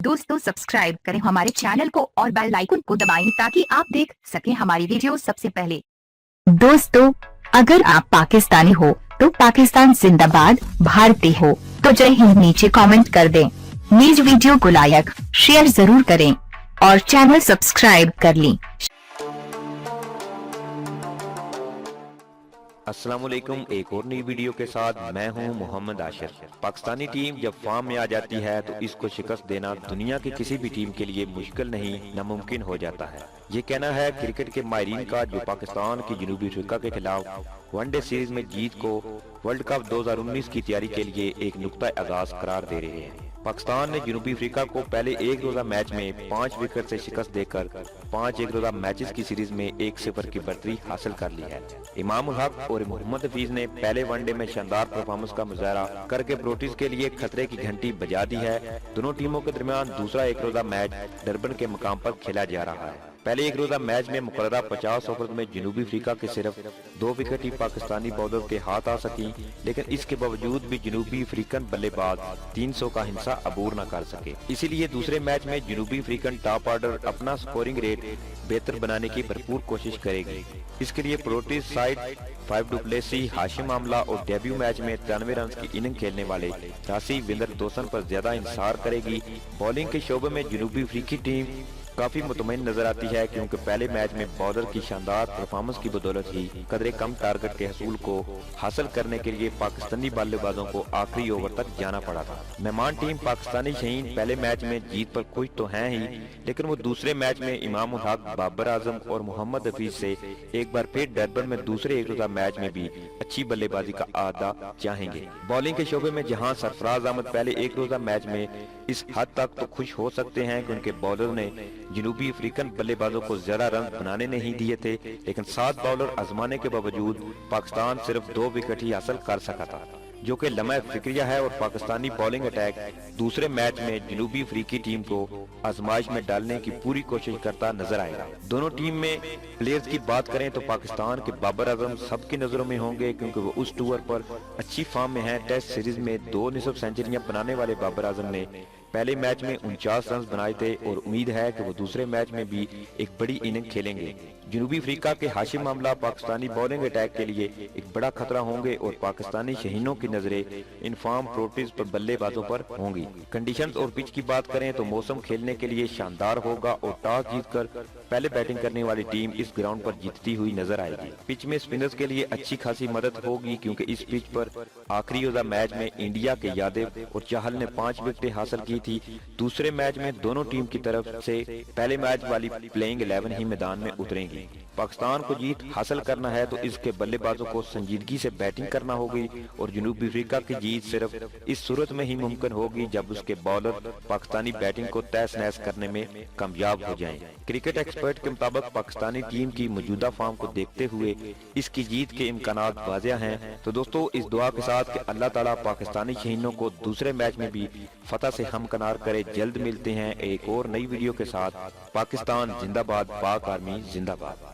दोस्तों सब्सक्राइब करें हमारे चैनल को और बेल आइकन को दबाएं ताकि आप देख सकें हमारी वीडियो सबसे पहले। दोस्तों अगर आप पाकिस्तानी हो तो पाकिस्तान जिंदाबाद, भारतीय हो तो जय हिंद नीचे कमेंट कर दें। नीज वीडियो को लाइक शेयर जरूर करें और चैनल सब्सक्राइब कर लें। अस्सलामुअलैकुम, एक और नई वीडियो के साथ मैं हूं मोहम्मद आशिर। पाकिस्तानी टीम जब फॉर्म में आ जाती है तो इसको शिकस्त देना दुनिया की किसी भी टीम के लिए मुश्किल नहीं, नामुमकिन हो जाता है। ये कहना है क्रिकेट के माहिरीन का, जो पाकिस्तान की जनूबी अफ्रीका के खिलाफ वनडे सीरीज में जीत को वर्ल्ड कप 2019 की तैयारी के लिए एक नुक्ता आगाज करार दे रहे हैं। पाकिस्तान ने जनूबी अफ्रीका को पहले एक रोजा मैच में 5 विकेट से शिकस्त देकर 5 एक रोजा मैचेस की सीरीज में 1-0 की बढ़तरी हासिल कर ली है। इमाम उल हक और मोहम्मद हफीज ने पहले वनडे में शानदार परफॉर्मेंस का मुजाहरा करके प्रोटीज के लिए खतरे की घंटी बजा दी है। दोनों टीमों के दरमियान दूसरा एक रोजा मैच डरबन के मुकाम पर खेला जा रहा है। पहले एक रोजा मैच में मुकर्ररा 50 ओवर में जनूबी अफ्रीका के सिर्फ 2 विकेट ही पाकिस्तानी बॉलर के हाथ आ सकी, लेकिन इसके बावजूद भी जनूबी अफ्रीकन बल्लेबाज 300 का हिस्सा अबूर न कर सके। इसीलिए दूसरे मैच में जनूबी अफ्रीकन टॉप ऑर्डर अपना स्कोरिंग रेट बेहतर बनाने की भरपूर कोशिश करेगी। इसके लिए Proteas side Faf du Plessis, Hashim Amla और डेब्यू मैच में 93 रन की इनिंग खेलने वाले रासी विंदर दोसन पर ज्यादा इंतजार करेगी। बॉलिंग के शोबे में जनूबी अफ्रीकी टीम काफी मुतमईन नजर आती है, क्योंकि पहले मैच में बॉलर की शानदार परफॉर्मेंस की बदौलत ही कदरे कम टारगेट के हसूल को हासिल करने के लिए पाकिस्तानी बल्लेबाजों को आखिरी ओवर तक जाना पड़ा था। मेहमान टीम पाकिस्तानी शहीन पहले मैच में जीत पर खुश तो हैं ही, लेकिन वो दूसरे मैच में इमाम उल हक, बाबर आजम और मोहम्मद हफीज से एक बार फिर डरबन में दूसरे एक रोजा मैच में भी अच्छी बल्लेबाजी का आदा चाहेंगे। बॉलिंग के शोबे में जहां सरफराज अहमद पहले एक रोजा मैच में इस हद तक तो खुश हो सकते हैं कि उनके बॉलर ने जनूबी अफ्रीकन बल्लेबाजों को ज्यादा रन बनाने नहीं दिए थे, लेकिन 7 बॉलर आजमाने के बावजूद पाकिस्तान सिर्फ 2 विकेट ही हासिल कर सका था, जो कि लम्हा फिक्रिया है। और पाकिस्तानी बॉलिंग अटैक दूसरे मैच में जनूबी अफ्रीकी टीम को आजमाइश में डालने की पूरी कोशिश करता नजर आएगा। दोनों टीम में प्लेयर्स की बात करें तो पाकिस्तान के बाबर आजम सबकी नजरों में होंगे, क्योंकि वो उस टूर पर अच्छी फॉर्म में हैं। टेस्ट सीरीज में 2 निसफ सेंचुरियां बनाने वाले बाबर आजम ने पहले मैच में 49 रन बनाए थे और उम्मीद है कि वो दूसरे मैच में भी एक बड़ी इनिंग खेलेंगे। जनूबी अफ्रीका के हाशिम आमला पाकिस्तानी बॉलिंग अटैक के लिए एक बड़ा खतरा होंगे और पाकिस्तानी शहीनों की नजरें इन फॉर्म प्रोटीज पर बल्लेबाजों पर होंगी। कंडीशंस और पिच की बात करें तो मौसम खेलने के लिए शानदार होगा और टॉस जीतकर पहले बैटिंग करने वाली टीम इस ग्राउंड पर जीतती हुई नजर आएगी। पिच में स्पिनर्स के लिए अच्छी खासी मदद होगी, क्योंकि इस पिच पर आखिरी रोजा मैच में इंडिया के यादव और चाहल ने 5 विकेटें हासिल की थी। दूसरे मैच में दोनों टीम की तरफ से पहले मैच वाली प्लेइंग 11 ही मैदान में उतरेंगी। पाकिस्तान को जीत हासिल करना है तो इसके बल्लेबाजों को संजीदगी से बैटिंग करना होगी और जनूबी अफ्रीका की जीत सिर्फ इस सूरत में ही मुमकिन होगी जब उसके बॉलर पाकिस्तानी बैटिंग को तहस नहस करने में कामयाब हो जाएं। क्रिकेट एक्सपर्ट के मुताबिक पाकिस्तानी टीम की मौजूदा फॉर्म को देखते हुए इसकी जीत के इम्कानात वाज़ेह हैं। तो दोस्तों इस दुआ के साथ कि अल्लाह ताला पाकिस्तानी शहीनों को दूसरे मैच में भी फतह से हमकनार करे। जल्द मिलते हैं एक और नई वीडियो के साथ। पाकिस्तान जिंदाबाद, पाक आर्मी जिंदाबाद।